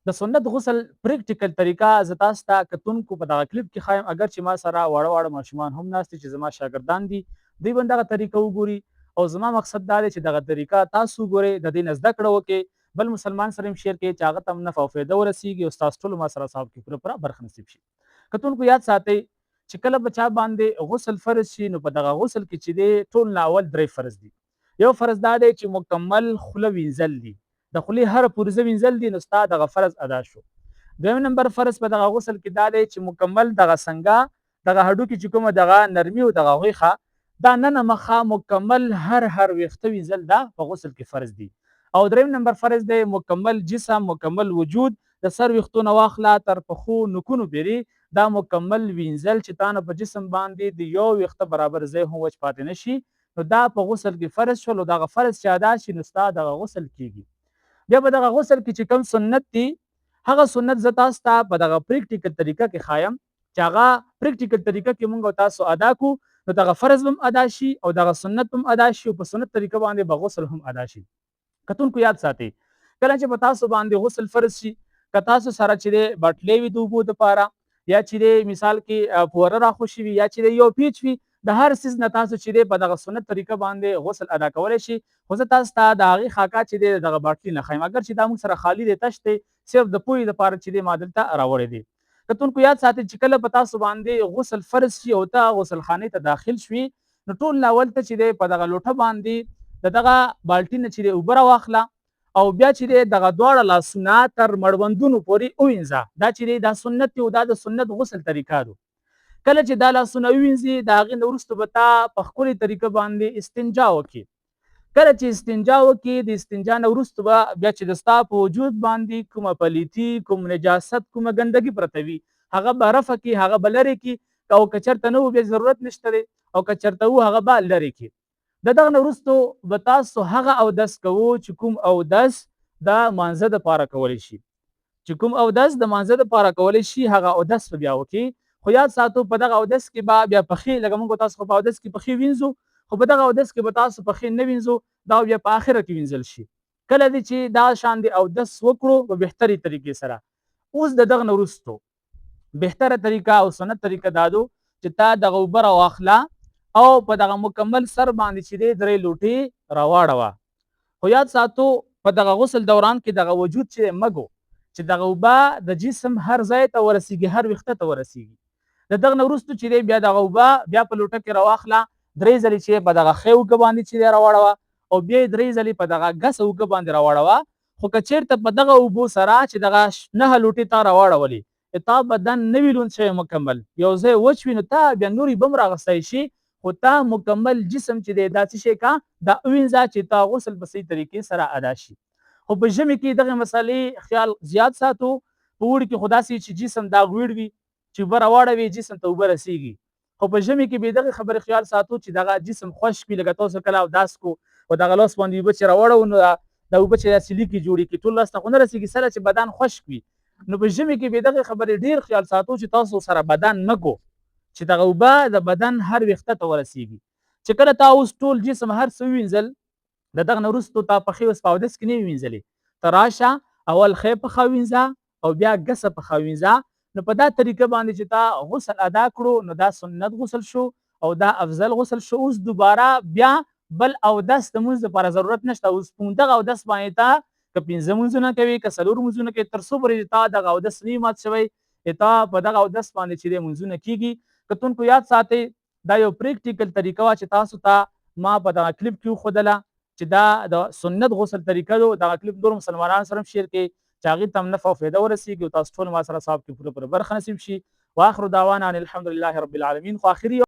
د سنت غسل پریکټیکل طریقه زه تاسو ته کتونکو په دغه کلیپ کې ښایم، اگر چې ما سره واړه ماشومان هم ناست دي چې زما شاګردان دي، دوی به دغه طریقه وګوري او زما مقصد دا دی چې دغه طریقه تاسو وګورئ، د دې نه زده کړه وکړئ، بل مسلمان سره هم شیر کړئ چې هغه ته هم نفع او فایده ورسیږي او ستاسو ټولو ما سره ثواب کې پوره برخه نصیب شي. کتونکو یاد ساتئ چې کله به چا باندې غسل فرض شي نو په دغه غسل کې چې دی ټول نه اول درې فرض دي. یو فرض دا دی چې مکمل خوله وینځل دي، د خولې هره پرزه وینځل دي، نو ستا دغه فرض ادا شو. دویم نمبر فرض په دغه غسل کې دا دی چې مکمل دغه څنګه دغه هډوکي چې کومه دغه نرمي او دغه غوښه دا نن مخه مکمل هر ویښته وینځل دا په غسل کې فرض دي. او دریم نمبر فرض دی مکمل جسم، مکمل وجود د سر ویښتو نه واخله تر پښو نوکونو پورې دا مکمل وینځل چې تا نه په جسم باندې د یو ویښته برابر ځای هم وچ پاتې نشي، نو دا په غسل کې فرض شول او دغه فرض چې ادا شي نو ستا دغه غسل کیږي. بیا په دغه غسل کې چې کوم سنت دي هغه سنت زه تاسو ته په دغه پریکټیکل طریقه کې ښایم چې هغه پریکټیکل طریقه کې مونږ تاسو ادا کو نو دغه فرض هم ادا شي او دغه سنت هم ادا شي او په سنت طریقه باندې به غسل هم ادا شي. کتونکو یاد ساتئ کله چې په تاسو باندې غسل فرض شي که تاسو سره چې دی بټلې وي د اوبو دپاره یا چې دی مثال کې پوره راخوشي وي یا چې دی یو پیچ وي د هر څیز نه تاسو چې دی په دغه سنت طریقه باندې غسل ادا کولی شي. خو زه تاسو ته د هغې خاکه چې دی دغه باټلي نه ښیم، اگر چې دا موږ سره خالي دی تش دی صرف د پوهې دپاره چې دی ما دلته راوړی دی. کتونکو یاد ساتئ چې کله په تاسو باندې غسل فرض شي او ته غسل خانې ته داخل شوي نو ټول نه اول ته چې دی په دغه لوټه باندې د دغه بالټي نه چې دی اوبه راواخله او بیا چې دی دغه دواړه لاسونه تر مړوندونو پورې ووینځه. دا چې دی دا سنت دی او دا د سنت غسل طریقه ده. کله چې دا لاسونه ووینځي د هغې نه وروسته به تا په ښکلې طریقه باندې استنجا وکړي. کله چې استنجا وکړي د استنجا نه وروسته به بیا چې د ستا په وجود باندې کومه پلیتي کوم نجاست کومه ګندګي پرته وي هغه به رفع کړي، هغه به لرې کړي، او که چېرته نه و بیا ضرورت نشته دی او که چېرته و هغه به لرې کړي. د دغه نه وروستو به تاسو هغه اودس کوو چې کوم اودس د مانځه دپاره کولی شي، چې کوم اودس د مانځه دپاره کولی شي هغه اودس به بیا وکړي. خو یاد ساتو په دغه اودس کې به بیا پښې لکه موږ تاسو خو په اودس کې پښې وینځو خو په دغه اودس کې به تاسو پښې نه وینځو، دا بیا په آخره کې وینځل شي. کله دی چې دا شان د اودس وکړو په بهترې طریقې سره. اوس د دغه نه وروستو بهتره طریقه او سنت طریقه دا ده چې تا دغه اوبه راواخله او په دغه مکمل سر باندې چې دی درې لوټې راواړوه. خو یاد ساتو په دغه غسل دوران کې دغه وجود چې مګو چې دغه اوبه د جسم هر ځای ته ورسیږي، هر ویښته ته ورسیږي. د دغه نه وروستو چې دی بیا دغه اوبه بیا په لوټه کې راواخله، درې ځلې چې په دغه ښۍ اوږه باندې چې دی راواړوه او بیا یې درې ځلې په دغه ګسه اوږه باندې راواړوه. خو که چېرته په دغه اوبو سره چې دغه 9 لوټې تا راواړولې تا بدن نه وي لوند شوی مکمل یو ځای وچ وي نو تا بیا نورې به هم راغستی شي، خو تا مکمل جسم چې دی دا څه شی کا دا ووینځه چې تا غسل په صحیح طریقې سره ادا شي. خو په ژمي کې دغه مسلې خیال زیات ساتو. په اوړي کې خو داسې چې جسم دا غوړ وي چې اوبه راواړوي جسم ته اوبه رسیږي. خو په ژمي کې به دغه خبرې خیال ساتو چې دغه جسم خشک وي. لکه تاسو کله اودس کو او دغه لاس باندې اوبه چې راواړو نو دا اوبه چې داسې لیکې جوړې کړي ټول لاس ته خو نه رسیږي، سره چې بدن خشک وي نو په ژمي کې به دغه خبرې ډېر خیال ساتو چې تاسو سره بدن مه کو چې دغه اوبه د بدن هر ویښته ته ورسیږي. چې کله تا اوس ټول جسم هر څه ووینځل د دغه نه وروستو تا پښې اوس په اودس کې نه وي وینځلې، ته راشه اول ښۍ پښه وینځه او بیا ګسه پښه وینځه. نو په دا طریقه باندې چې تا غسل ادا کړو نو دا سنت غسل شو او دا افضل غسل شو. اوس دوباره بیا بل اودس د مونځ دپاره ضرورت نشته. اوس په دغه اودس باندې تا که 5 مونځونه کوي که 4 مونځونه کوي تر څو پورې تا دغه اودس نه وي مات شوی تا په دغه اودس باندې چې دی مونځونه کیږي. کتونکو یاد ساتئ دا یو پریکټیکل طریقه وه چې تاسو ته ما په دغه کلیپ کې وښودله چې دا د سنت غسل طریقه ده. دغه کلیپ نور مسلمانانو سره هم شیر کړئ چې هغې ته هم نفع او فایده ورسیږي او تاسو ټول ما سره ثواب کې پوره برخه نصیب شي. واخر دعوانا ان الحمد لله رب العالمین. خو آخري